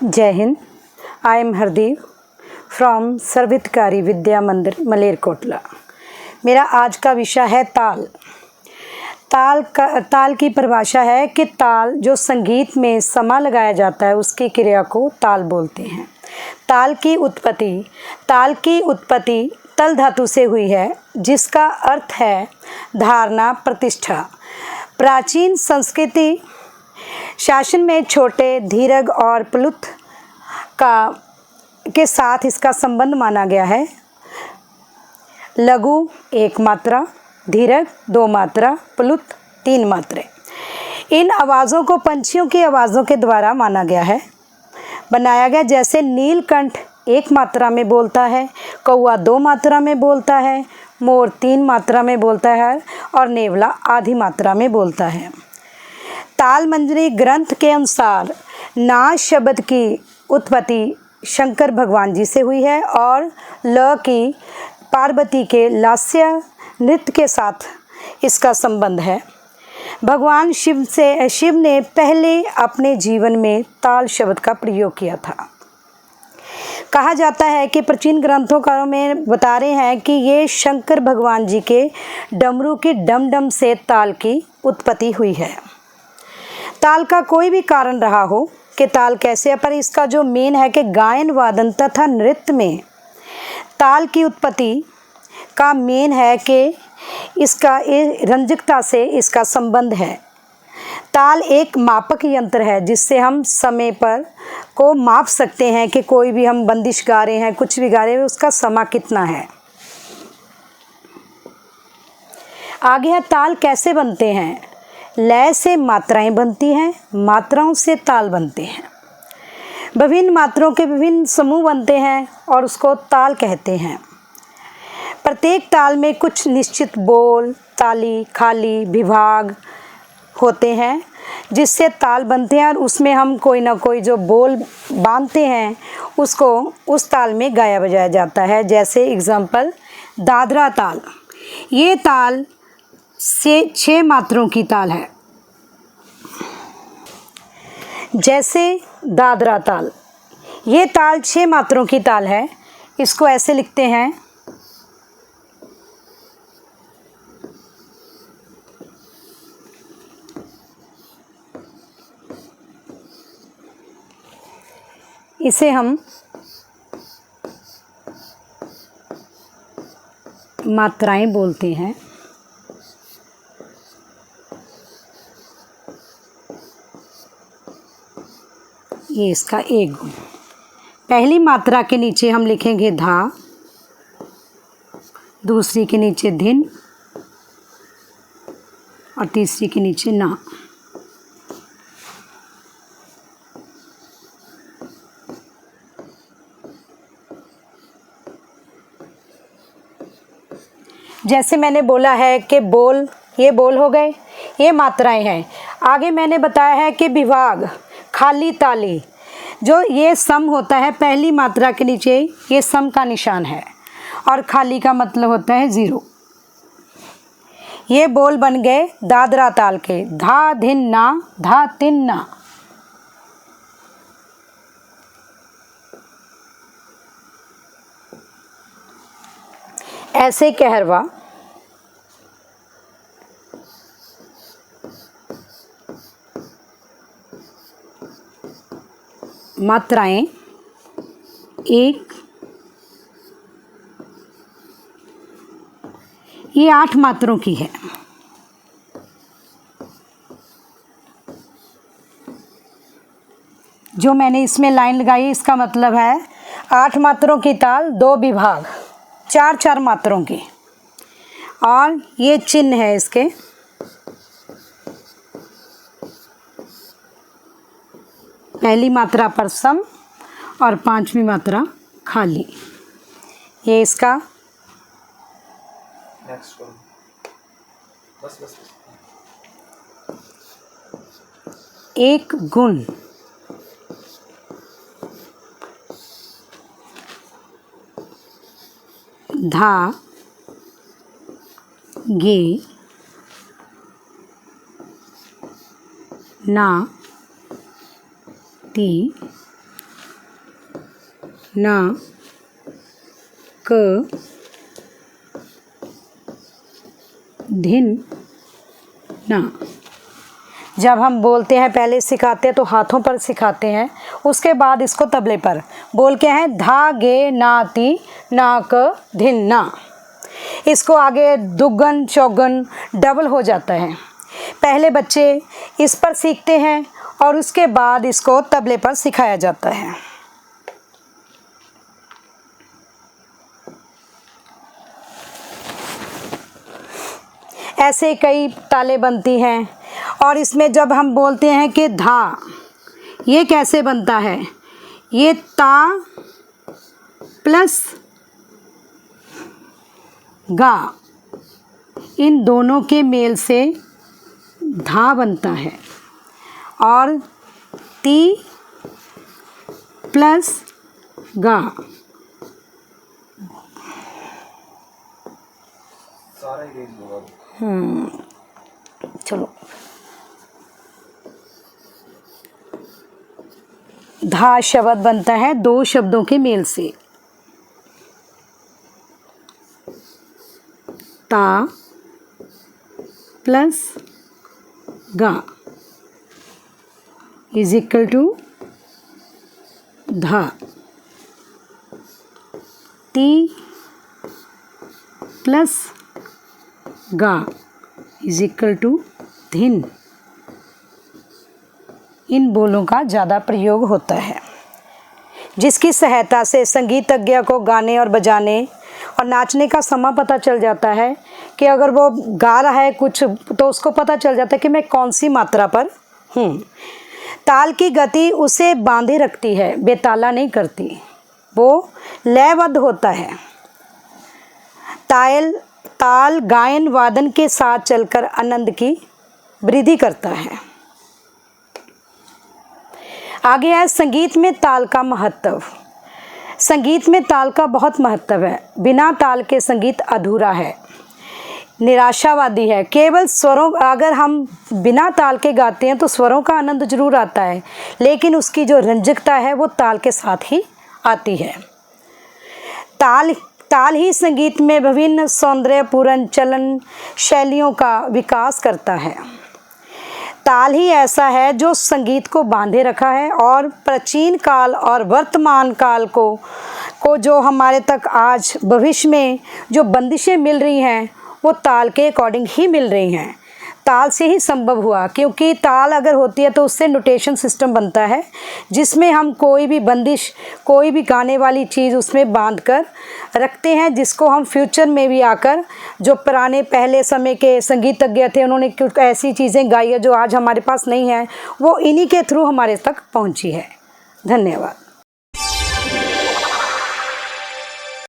जय Hind. I am Hardeep from Sarvhitkari Vidya Mandir Malerkotla. मेरा आज का विषय है ताल। ताल की परिभाषा है कि ताल जो संगीत में समा लगाया जाता है उसकी क्रिया को ताल बोलते हैं। ताल की उत्पत्ति तल धातु से हुई है, जिसका अर्थ है धारणा, प्रतिष्ठा। प्राचीन संस्कृति शासन में छोटे धीरघ और प्लुत के साथ इसका संबंध माना गया है। लघु 1 मात्रा, धीरघ 2 मात्रा, प्लुत 3 मात्रे। इन आवाज़ों को पंछियों की आवाज़ों के द्वारा माना गया है, बनाया गया। जैसे नीलकंठ 1 मात्रा में बोलता है, कौआ 2 मात्रा में बोलता है, मोर 3 मात्रा में बोलता है और नेवला आधी मात्रा में बोलता है। ताल मंजरी ग्रंथ के अनुसार नाच शब्द की उत्पत्ति शंकर भगवान जी से हुई है और ल की पार्वती के लास्य नृत्य के साथ इसका संबंध है। भगवान शिव ने पहले अपने जीवन में ताल शब्द का प्रयोग किया था। कहा जाता है कि प्राचीन ग्रंथों में बता रहे हैं कि ये शंकर भगवान जी के डमरू की डम डम से ताल की उत्पत्ति हुई है। ताल का कोई भी कारण रहा हो कि ताल कैसे, पर इसका जो मेन है कि गायन वादन तथा नृत्य में ताल की उत्पत्ति का मेन है कि इसका रंजकता से इसका संबंध है। ताल एक मापक यंत्र है जिससे हम समय पर को माप सकते हैं कि कोई भी हम बंदिश गा रहे हैं, कुछ भी गा रहे हैं, उसका समा कितना है। आगे है ताल कैसे बनते हैं। लय से मात्राएं बनती हैं, मात्राओं से ताल बनते हैं। विभिन्न मात्राओं के विभिन्न समूह बनते हैं और उसको ताल कहते हैं। प्रत्येक ताल में कुछ निश्चित बोल, ताली, खाली, विभाग होते हैं जिससे ताल बनते हैं और उसमें हम कोई ना कोई जो बोल बांधते हैं उसको उस ताल में गाया बजाया जाता है। जैसे एग्जाम्पल दादरा ताल, ये ताल से 6 मात्रों की ताल है। जैसे दादरा ताल, ये ताल 6 मात्रों की ताल है। इसको ऐसे लिखते हैं, इसे हम मात्राएं बोलते हैं। ये इसका एक गुण। पहली मात्रा के नीचे हम लिखेंगे धा, दूसरी के नीचे धिन और तीसरी के नीचे ना। जैसे मैंने बोला है कि बोल, ये बोल हो गए, ये मात्राएं हैं। आगे मैंने बताया है कि विभाग, खाली, ताली, जो ये सम होता है पहली मात्रा के नीचे, ये सम का निशान है और खाली का मतलब होता है 0। ये बोल बन गए दादरा ताल के, धा धिन ना, धा तिन ना। ऐसे कहरवा, मात्राएं 1, ये 8 मात्रों की है। जो मैंने इसमें लाइन लगाई इसका मतलब है 8 मात्रों की ताल, 2 विभाग, 4 मात्रों की। और ये चिन्ह है इसके, पहली मात्रा पर सम और 5वीं मात्रा खाली। ये इसका एक गुण। धा, गे, ना, ती, ना क धिन ना। जब हम बोलते हैं पहले सिखाते हैं तो हाथों पर सिखाते हैं, उसके बाद इसको तबले पर बोल के हैं धा गे ना ती ना क धिन ना। इसको आगे दुगन चौगन डबल हो जाता है। पहले बच्चे इस पर सीखते हैं और उसके बाद इसको तबले पर सिखाया जाता है। ऐसे कई तालें बनती हैं और इसमें जब हम बोलते हैं कि धा, ये कैसे बनता है, ये ता प्लस गा, इन दोनों के मेल से धा बनता है। और ती प्लस गा, चलो धा शब्द बनता है दो शब्दों के मेल से, ता प्लस गा इज इक्वल टू धा। ती प्लस गा इज इक्वल टू धिन। इन बोलों का ज़्यादा प्रयोग होता है, जिसकी सहायता से संगीतज्ञ को गाने और बजाने और नाचने का समय पता चल जाता है कि अगर वो गा रहा है कुछ तो उसको पता चल जाता है कि मैं कौन सी मात्रा पर हूँ। ताल की गति उसे बांधे रखती है, बेताला नहीं करती, वो लयबद्ध होता है। ताल गायन वादन के साथ चलकर आनंद की वृद्धि करता है। आगे है संगीत में ताल का महत्व। संगीत में ताल का बहुत महत्व है। बिना ताल के संगीत अधूरा है, निराशावादी है। केवल स्वरों, अगर हम बिना ताल के गाते हैं तो स्वरों का आनंद जरूर आता है, लेकिन उसकी जो रंजकता है वो ताल के साथ ही आती है। ताल ही संगीत में विभिन्न सौंदर्यपूर्ण चलन शैलियों का विकास करता है। ताल ही ऐसा है जो संगीत को बांधे रखा है और प्राचीन काल और वर्तमान काल को जो हमारे तक आज भविष्य में जो बंदिशें मिल रही हैं वो ताल के अकॉर्डिंग ही मिल रही हैं। ताल से ही संभव हुआ, क्योंकि ताल अगर होती है तो उससे नोटेशन सिस्टम बनता है, जिसमें हम कोई भी बंदिश, कोई भी गाने वाली चीज़ उसमें बांध कर रखते हैं, जिसको हम फ्यूचर में भी आकर जो पुराने पहले समय के संगीतज्ञ थे उन्होंने कुछ ऐसी चीज़ें गाई है जो आज हमारे पास नहीं है, वो इन्हीं के थ्रू हमारे तक पहुंची है। धन्यवाद।